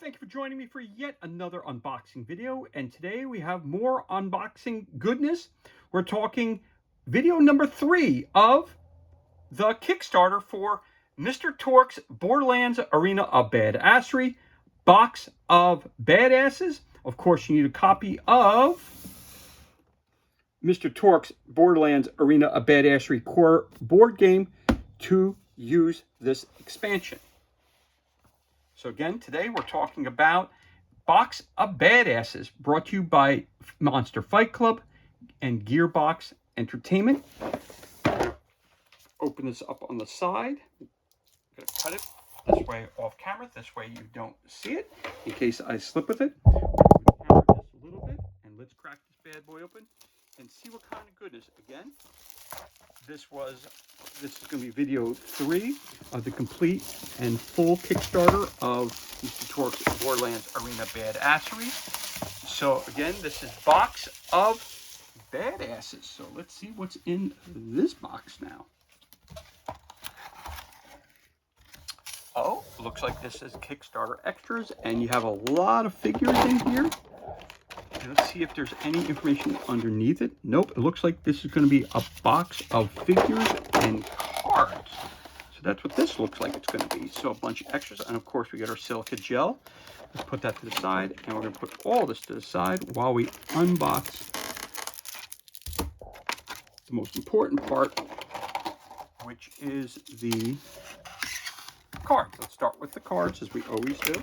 Thank you for joining me for yet another unboxing video, and today we have more unboxing goodness. We're talking video number 3 of the Kickstarter for Mr. Torque's Borderlands Arena of Badassery box of badasses. Of course, you need a copy of Mr. Torque's Borderlands Arena of Badassery core board game to use this expansion. So again, today we're talking about Box of Badasses, brought to you by Monster Fight Club and Gearbox Entertainment. Open this up on the side. I'm going to cut it this way off camera. This way you don't see it in case I slip with it. Camera just a little bit, and let's crack this bad boy open and see what kind of goodness. Again, this is going to be video 3 of the complete and full Kickstarter of Mr. Torque's Borderlands Arena Badassery. So again, this is Box of Badasses. So let's see what's in this box now. Oh, looks like this is Kickstarter extras, and you have a lot of figures in here. Let's see if there's any information underneath it. Nope, it looks like this is going to be a box of figures and cards. So that's what this looks like it's going to be. So a bunch of extras, and of course we got our silica gel. Let's put that to the side, and we're going to put all this to the side while we unbox the most important part, which is the cards. Let's start with the cards, as we always do.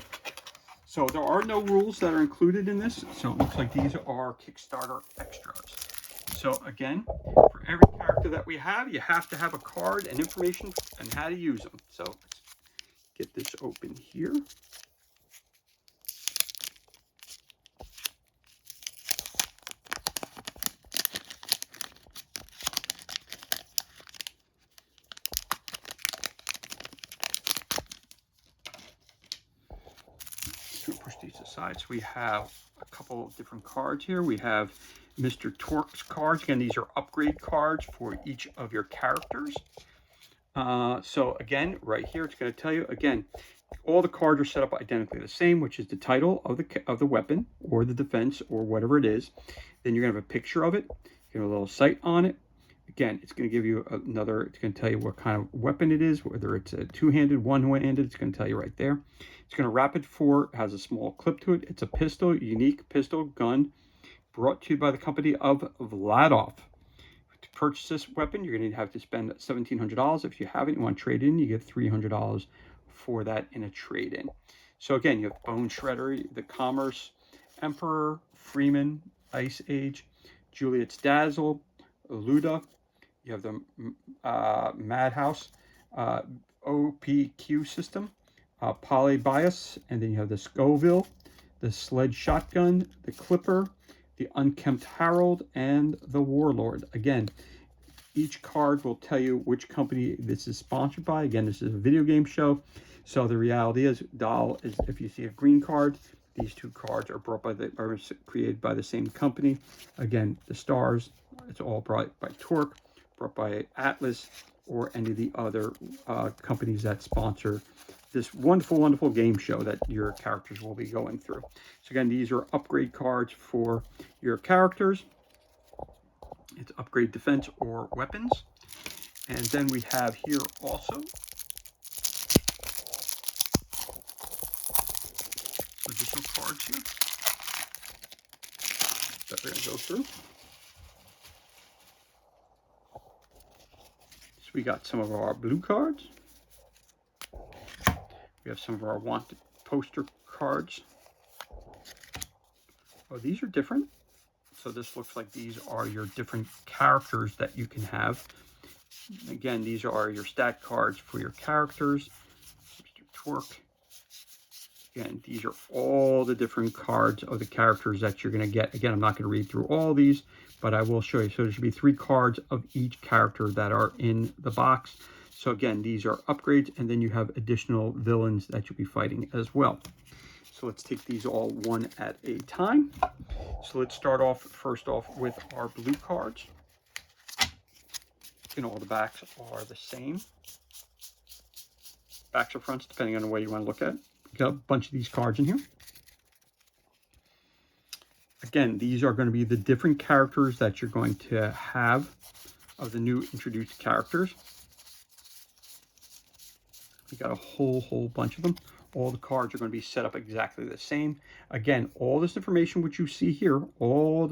So there are no rules that are included in this, so it looks like these are Kickstarter extras. So again, for every character that we have, you have to have a card and information and how to use them. So let's get this open here. Push these aside. So we have a couple of different cards here. We have Mr. Torque's cards. Again, these are upgrade cards for each of your characters. So again, right here, it's going to tell you, again, all the cards are set up identically the same, which is the title of the weapon or the defense or whatever it is. Then you're going to have a picture of it. You have a little sight on it. Again, it's going to give you another, it's going to tell you what kind of weapon it is, whether it's a two-handed, one-handed, it's going to tell you right there. It's going to wrap it for, has a small clip to it. It's a pistol, unique pistol gun, brought to you by the company of Vladov. To purchase this weapon, you're going to have to spend $1,700. If you haven't, you want to trade in, you get $300 for that in a trade-in. So again, you have Bone Shredder, the Commerce, Emperor, Freeman, Ice Age, Juliet's Dazzle, Luda. You have the Madhouse OPQ system, Polybius, and then you have the Scoville, the Sled Shotgun, the Clipper, the Unkempt Harold, and the Warlord. Again, each card will tell you which company this is sponsored by. Again, this is a video game show, so the reality is, if you see a green card, these two cards are created by the same company. Again, the stars, it's all brought by Torque, brought by Atlas, or any of the other companies that sponsor this wonderful, wonderful game show that your characters will be going through. So again, these are upgrade cards for your characters. It's upgrade defense or weapons. And then we have here also additional cards here that we're going to go through. So we got some of our blue cards. We have some of our wanted poster cards. Oh, these are different. So this looks like these are your different characters that you can have. Again, these are your stat cards for your characters. Mr. Torque. Again, these are all the different cards of the characters that you're going to get. Again, I'm not going to read through all these, but I will show you. So there should be 3 cards of each character that are in the box. So again, these are upgrades, and then you have additional villains that you'll be fighting as well. So let's take these all one at a time. So let's start off first off with our blue cards. And all the backs are the same. Backs or fronts, depending on the way you want to look at it. got a bunch of these cards in here. Again, these are going to be the different characters that you're going to have of the new introduced characters. You got a whole bunch of them. All the cards are going to be set up exactly the same. Again, all this information which you see here, all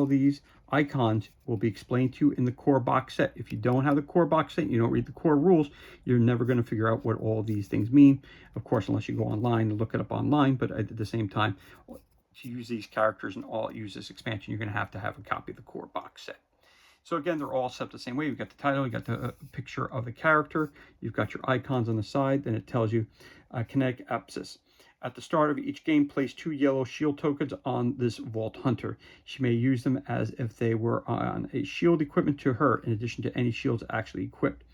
these icons will be explained to you in the core box set. If you don't have the core box set, you don't read the core rules, you're never going to figure out what all these things mean. Of course, unless you go online and look it up online, but at the same time, to use these characters and use this expansion, you're going to have a copy of the core box set. So again, they're all set the same way. You've got the title, you got the picture of the character, you've got your icons on the side, then it tells you kinetic abscess. At the start of each game, place 2 yellow shield tokens on this Vault Hunter. She may use them as if they were on a shield equipment to her, in addition to any shields actually equipped.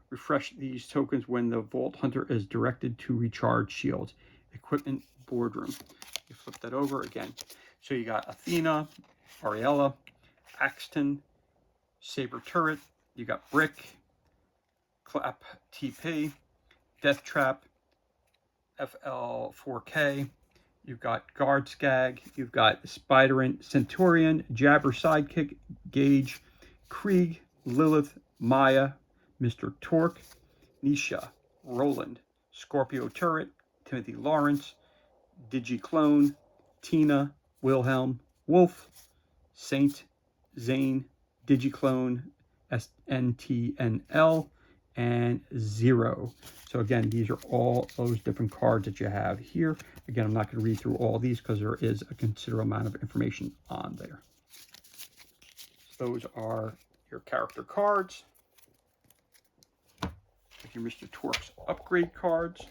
Refresh these tokens when the Vault Hunter is directed to recharge shields. Equipment Boardroom. You flip that over again. So you got Athena, Ariella, Axton, Saber Turret, you got Brick, Clap TP, Death Trap, FL4K, you've got Guard Skag, you've got Spiderant, Centurion, Jabber Sidekick, Gage, Krieg, Lilith, Maya, Mr. Torque, Nisha, Roland, Scorpio Turret, Timothy Lawrence, Digiclone, Tina, Wilhelm, Wolf, Saint, Zane, Digiclone, SNTNL, and Zero. So again, these are all those different cards that you have here. Again, I'm not going to read through all these because there is a considerable amount of information on there. So those are your character cards. With your Mr. Torque's upgrade cards.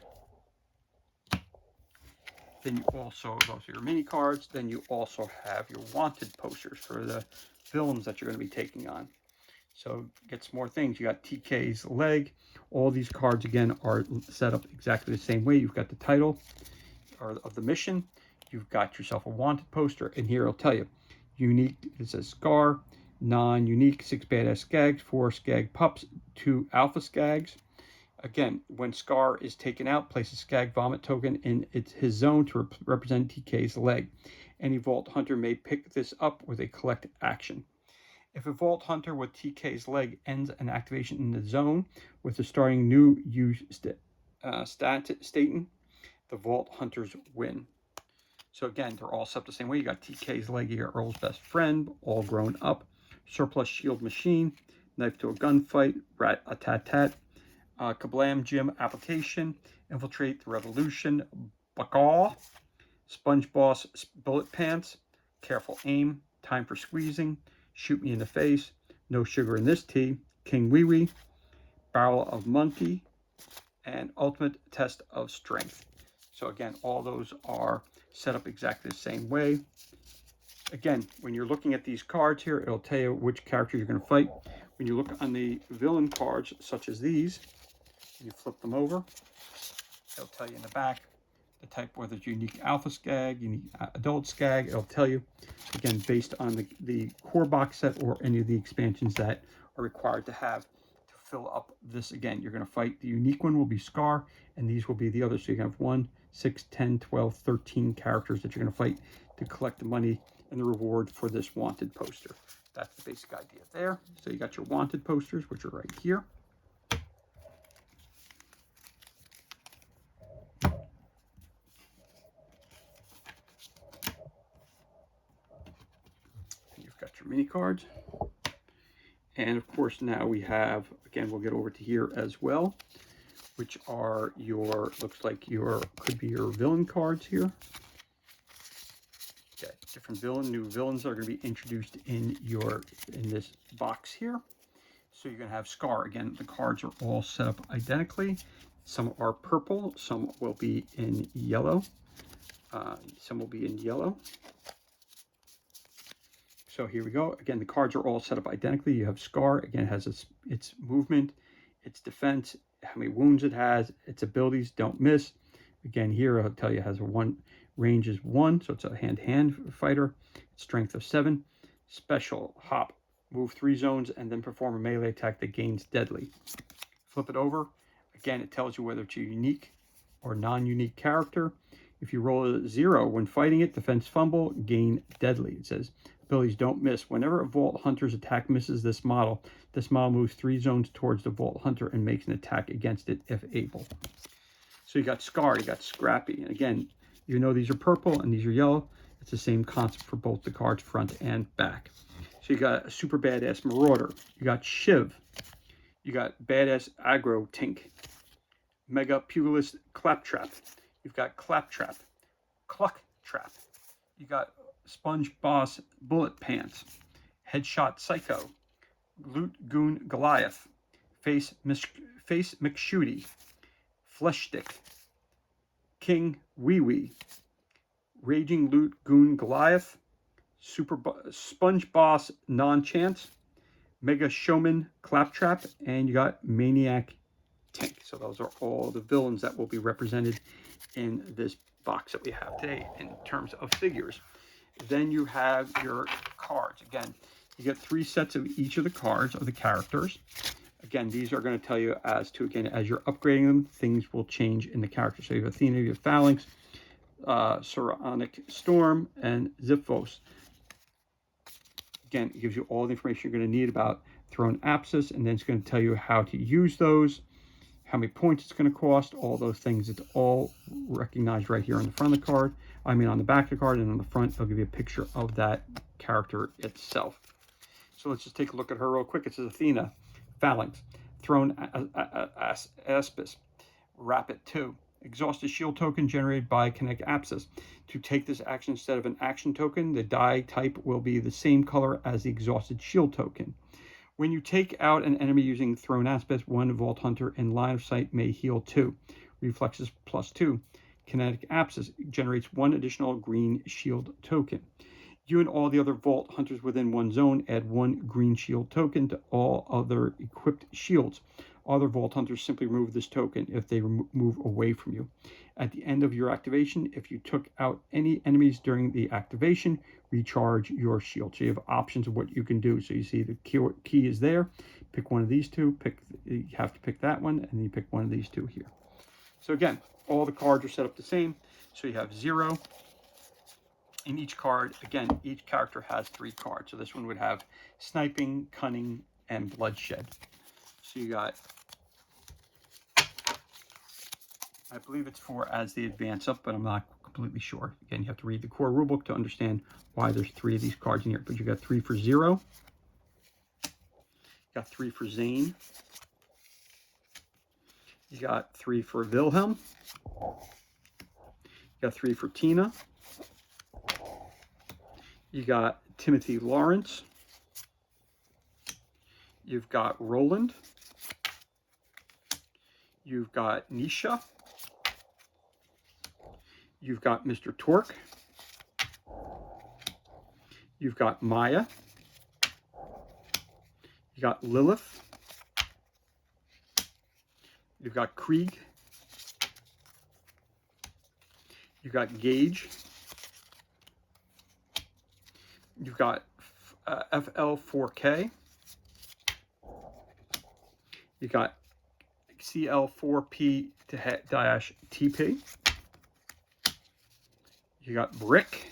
Then you also, those are your mini cards. Then you also have your wanted posters for the villains that you're going to be taking on. So get some more things. You got TK's leg. All these cards, again, are set up exactly the same way. You've got the title of the mission. You've got yourself a wanted poster. And here it'll tell you, unique, it says Scar, non-unique, 6 badass skags, 4 skag pups, 2 alpha skags. Again, when Scar is taken out, place a Skag Vomit token in his zone to represent TK's leg. Any Vault Hunter may pick this up with a collect action. If a Vault Hunter with TK's leg ends an activation in the zone with the starting new statin, the Vault Hunters win. So again, they're all set the same way. You got TK's leg, you got Earl's best friend, all grown up, surplus shield machine, knife to a gunfight, rat-a-tat-tat, Kablam Gym application, infiltrate the revolution, Bakaw, Sponge Boss bullet pants, careful aim, time for squeezing, shoot me in the face, no sugar in this tea, King Wee Wee, barrel of monkey, and ultimate test of strength. So again, all those are set up exactly the same way. Again, when you're looking at these cards here, it'll tell you which characters you're going to fight. When you look on the villain cards, such as these, you flip them over, it'll tell you in the back the type, whether it's unique alpha skag, unique adult skag. It'll tell you, again, based on the core box set or any of the expansions that are required to have to fill up this. Again, you're going to fight, the unique one will be Scar, and these will be the others. So you have 1, 6, 10, 12, 13 characters that you're going to fight to collect the money and the reward for this wanted poster. That's the basic idea there. So you got your wanted posters, which are right here. You've got your mini cards. And of course, now we have, again, we'll get over to here as well, which are your, looks like your, could be your villain cards here. Okay, different new villains are going to be introduced in this box here. So you're going to have Scar. Again, the cards are all set up identically. Some are purple, some will be in yellow. Some will be in yellow. So here we go. Again, the cards are all set up identically. You have Scar. Again, it has its movement, its defense, how many wounds it has, its abilities, don't miss. Again, here I'll tell you it has a range is 1, so it's a hand-to-hand fighter. Strength of 7. Special hop, move 3 zones, and then perform a melee attack that gains deadly. Flip it over. Again, it tells you whether it's unique or non-unique character. If you roll a 0 when fighting it, defense fumble, gain deadly. It says abilities don't miss. Whenever a Vault Hunter's attack misses this model moves 3 zones towards the Vault Hunter and makes an attack against it if able. So you got Scar, you got Scrappy. And again, even though these are purple and these are yellow, it's the same concept for both the cards, front and back. So you got a super badass Marauder. You got Shiv. You got badass Aggro Tink. Mega Pugilist Claptrap. You've got Claptrap. Cluck Trap. You got Sponge Boss Bullet Pants. Headshot Psycho. Loot Goon Goliath. Face McShooty. Flesh Stick. King Wee Wee. Raging Loot Goon Goliath. Sponge Boss Non-Chance. Mega Showman Claptrap. And you got Maniac Tank. So those are all the villains that will be represented in this box that we have today in terms of figures. Then you have your cards. Again, you get 3 sets of each of the cards of the characters. Again, these are going to tell you as you're upgrading them, things will change in the character. So you have Athena, you have Phalanx, Saronic Storm, and Ziphos. Again, it gives you all the information you're going to need about Throne Apsis, and then it's going to tell you how to use those, how many points it's going to cost, all those things. It's all recognized right here on the front of the card. I mean on the back of the card, and on the front, it'll give you a picture of that character itself. So let's just take a look at her real quick. It says Athena, Phalanx, Throne Aspis, Rapid 2. Exhaust a shield token generated by Kinetic Apsis. To take this action instead of an action token, the die type will be the same color as the exhausted shield token. When you take out an enemy using Throne Aspis, one Vault Hunter in line of sight may heal 2. Reflexes +2. Kinetic Apsis generates 1 additional green shield token. You and all the other Vault Hunters within one zone add 1 green shield token to all other equipped shields. Other Vault Hunters simply remove this token if they move away from you. At the end of your activation, if you took out any enemies during the activation, recharge your shield. So you have options of what you can do. So you see the key is there. Pick one of these 2. You have to pick that one, and then you pick one of these 2 here. So again, all the cards are set up the same. So you have 0 in each card. Again, each character has 3 cards. So this one would have Sniping, Cunning, and Bloodshed. So you got, I believe it's 4 as they advance up, but I'm not completely sure. Again, you have to read the core rulebook to understand why there's 3 of these cards in here. But you got 3 for Zero. You got 3 for Zane. You got 3 for Wilhelm. You got 3 for Tina. You got Timothy Lawrence. You've got Roland. You've got Nisha. You've got Mr. Torque. You've got Maya. You got Lilith. You've got Krieg. You've got Gage. You've got FL4K. You got CL4P-TP. You got Brick.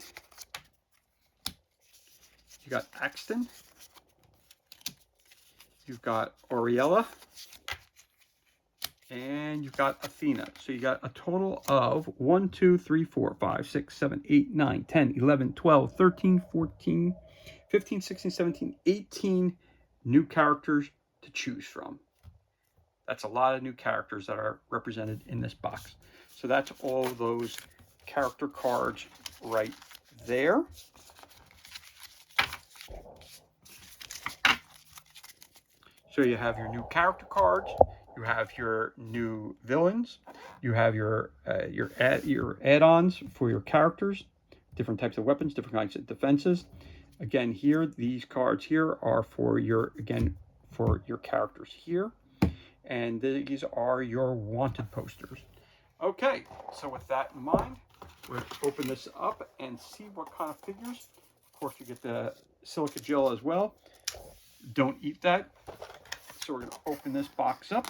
You got Axton. You've got Oriella. And you've got Athena. So you got a total of 1, 2, 3, 4, 5, 6, 7, 8, 9, 10, 11, 12, 13, 14, 15, 16, 17, 18 new characters to choose from. That's a lot of new characters that are represented in this box. So that's all those character cards right there. So you have your new character cards. You have your new villains. You have your add-ons for your characters, different types of weapons, different kinds of defenses. Again, here, these cards here are for your characters here. And these are your wanted posters. Okay, so with that in mind, we'll open this up and see what kind of figures. Of course, you get the silica gel as well. Don't eat that. So we're going to open this box up.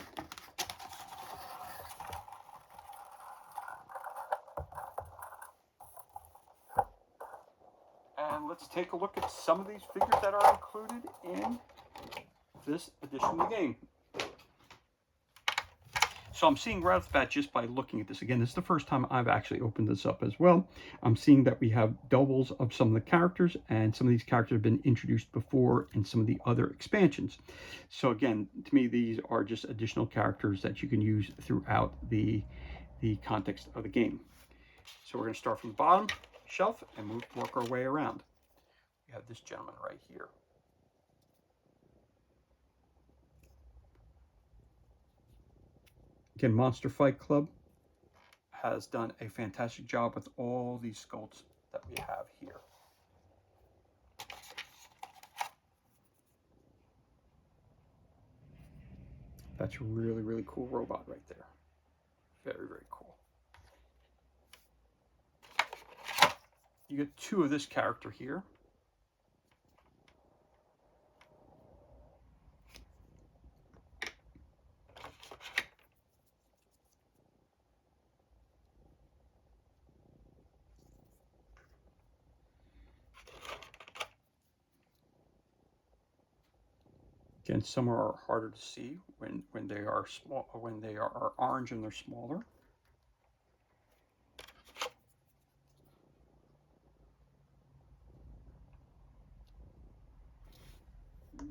let's take a look at some of these figures that are included in this edition of the game. So I'm seeing right off the bat, just by looking at this, again, this is the first time I've actually opened this up as well. I'm seeing that we have doubles of some of the characters, and some of these characters have been introduced before in some of the other expansions. So again, to me, these are just additional characters that you can use throughout the context of the game. So we're going to start from the bottom shelf and work our way around. We have this gentleman right here. Again, Monster Fight Club has done a fantastic job with all these sculpts that we have here. That's a really, really cool robot right there. Very, very cool. You get two of this character here. Again, some are harder to see when they are small, when they are orange and they're smaller.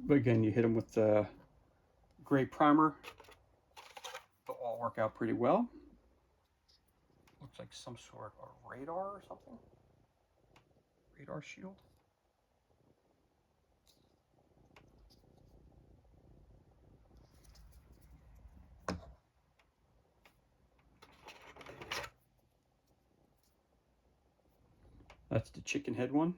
But again, you hit them with the gray primer, they'll all work out pretty well. Looks like some sort of radar or something. Radar shield. That's the chicken head one.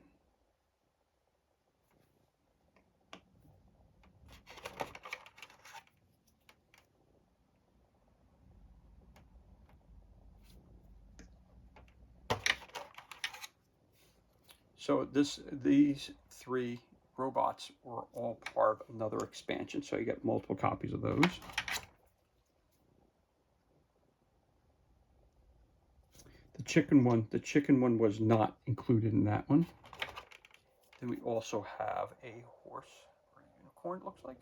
So these three robots were all part of another expansion, so you get multiple copies of those. The chicken one was not included in that one. Then we also have a horse or a unicorn, it looks like.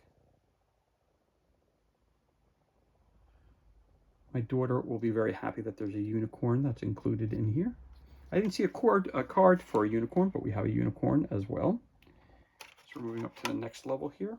My daughter will be very happy that there's a unicorn that's included in here. I didn't see a card for a unicorn, but we have a unicorn as well. So we're moving up to the next level here.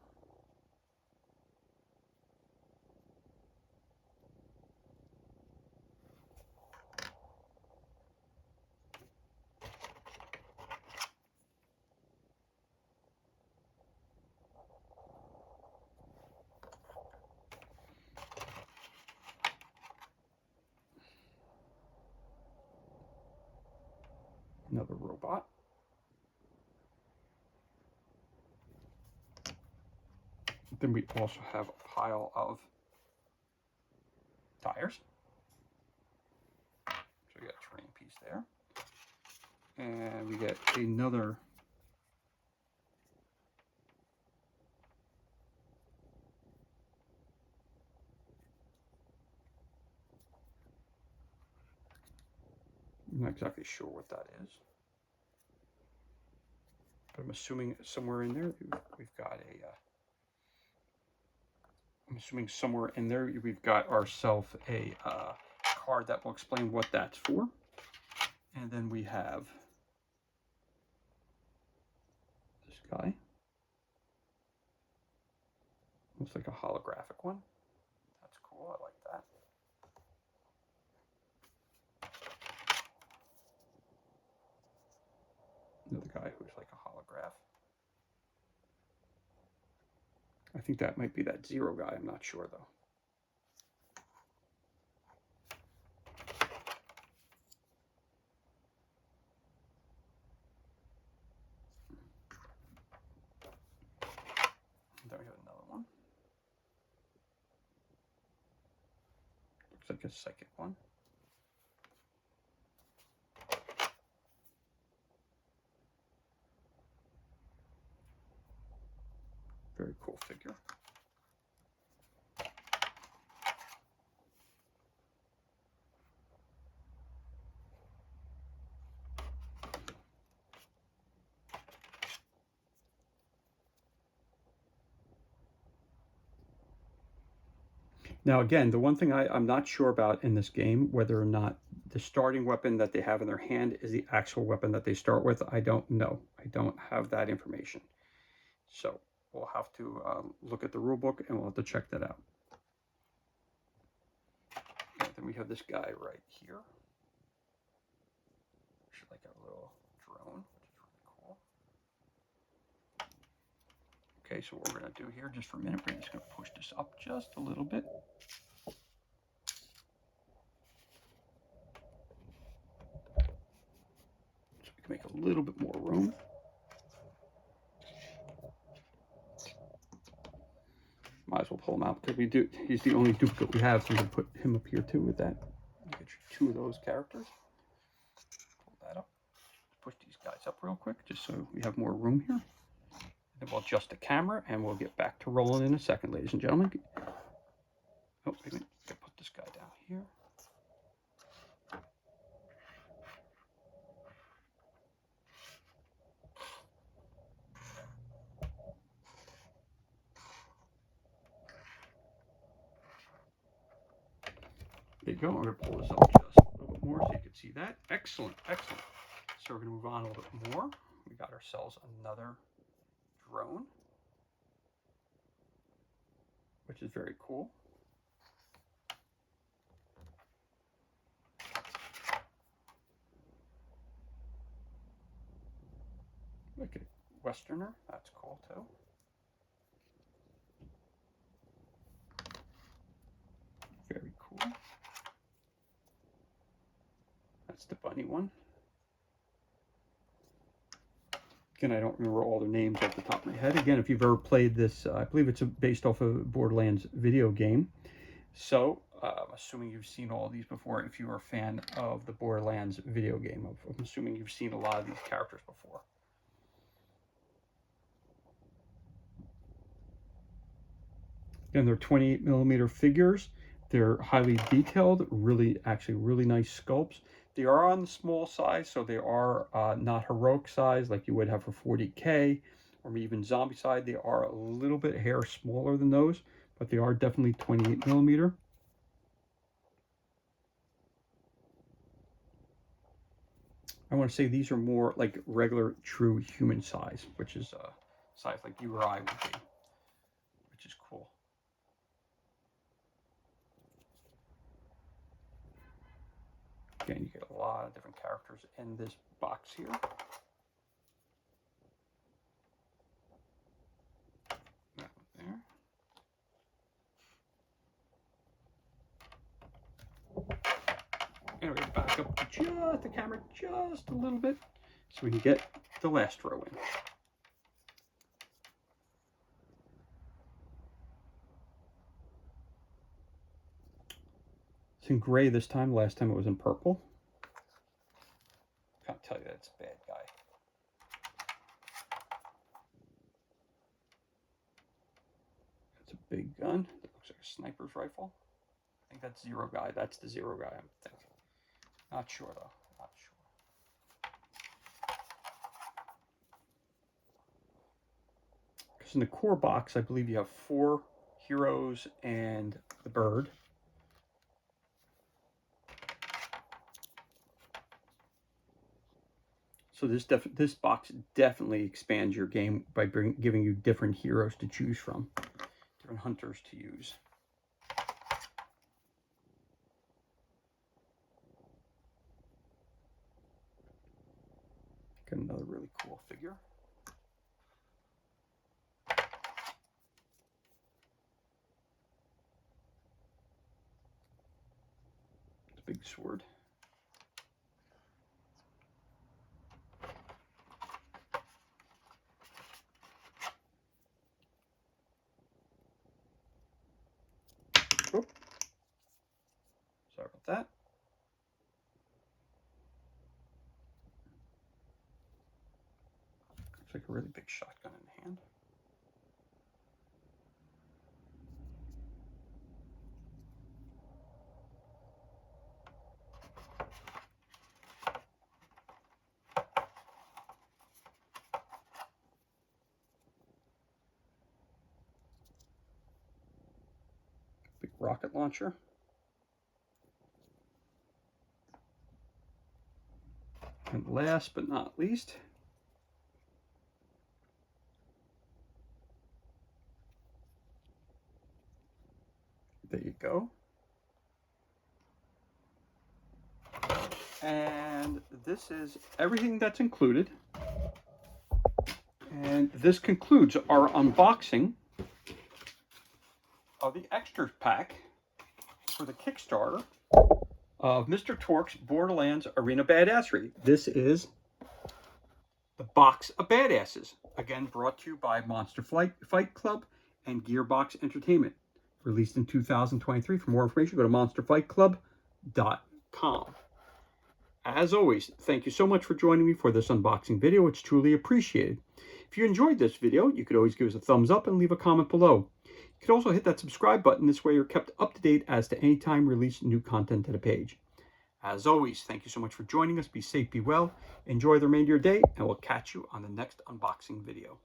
Another robot. Then we also have a pile of tires. So we got a train piece there. And we get another I'm not exactly sure what that is. But I'm assuming somewhere in there we've got a I'm assuming somewhere in there we've got ourselves a card that will explain what that's for. And then we have this guy. Looks like a holographic one. That's cool, I like that. Another guy who's like a holograph. I think that might be that Zero guy, I'm not sure though. Then we have another one. Looks like a psychic one. Very cool figure. Now, again, the one thing I'm not sure about in this game, whether or not the starting weapon that they have in their hand is the actual weapon that they start with, I don't know. I don't have that information. So we'll have to look at the rule book and we'll have to check that out. And then we have this guy right here. Actually, like a little drone, which is really cool. Okay, so what we're going to do here, just for a minute, we're just going to push this up just a little bit. So we can make a little bit more room. Might as well pull him out because he's the only duplicate we have, so we can put him up here too with that. Get you 2 of those characters. Pull that up. Push these guys up real quick just so we have more room here. Then we'll adjust the camera and we'll get back to rolling in a second, ladies and gentlemen. Oh, wait a minute. I'll put this guy down here. There you go. I'm going to pull this up just a little bit more so you can see that. Excellent, excellent. So we're going to move on a little bit more. We got ourselves another drone, which is very cool. Look at Westerner. That's cool too. Very cool. That's the bunny one. Again, I don't remember all the names off the top of my head. Again, if you've ever played this, I believe it's based off of a Borderlands video game. So, I'm assuming you've seen all of these before. If you are a fan of the Borderlands video game, I'm assuming you've seen a lot of these characters before. Again, they're 28mm figures. They're highly detailed, actually really nice sculpts. They are on the small size, so they are not heroic size like you would have for 40K or even zombie side. They are a little bit hair smaller than those, but they are definitely 28mm. I want to say these are more like regular true human size, which is size like you or I would be, which is cool. Again, you get a lot of different characters in this box here. That one there. And we're going to back up just the camera just a little bit so we can get the last row in. It's in gray this time. Last time it was in purple. Can't tell you that it's a bad guy. That's a big gun. That looks like a sniper's rifle. I think that's Zero Guy. That's the Zero Guy, I'm thinking. Not sure though. Not sure. Because in the core box, I believe you have 4 heroes and the bird. So this box definitely expands your game by giving you different heroes to choose from, different hunters to use. Got another really cool figure. It's a big sword. Oh, sorry about that. Looks like a really big shotgun in the hand. Big rocket launcher. And last but not least, there you go. And this is everything that's included. And this concludes our unboxing of the extras pack for the Kickstarter of Mr. Torque's Borderlands Arena Badassery. This is the box of badasses. Again, brought to you by Monster Fight Club and Gearbox Entertainment. Released in 2023. For more information, go to monsterfightclub.com. As always, thank you so much for joining me for this unboxing video. It's truly appreciated. If you enjoyed this video, you could always give us a thumbs up and leave a comment below. You could also hit that subscribe button. This way you're kept up to date as to any time we release new content to the page. As always, thank you so much for joining us. Be safe, be well, enjoy the remainder of your day, and we'll catch you on the next unboxing video.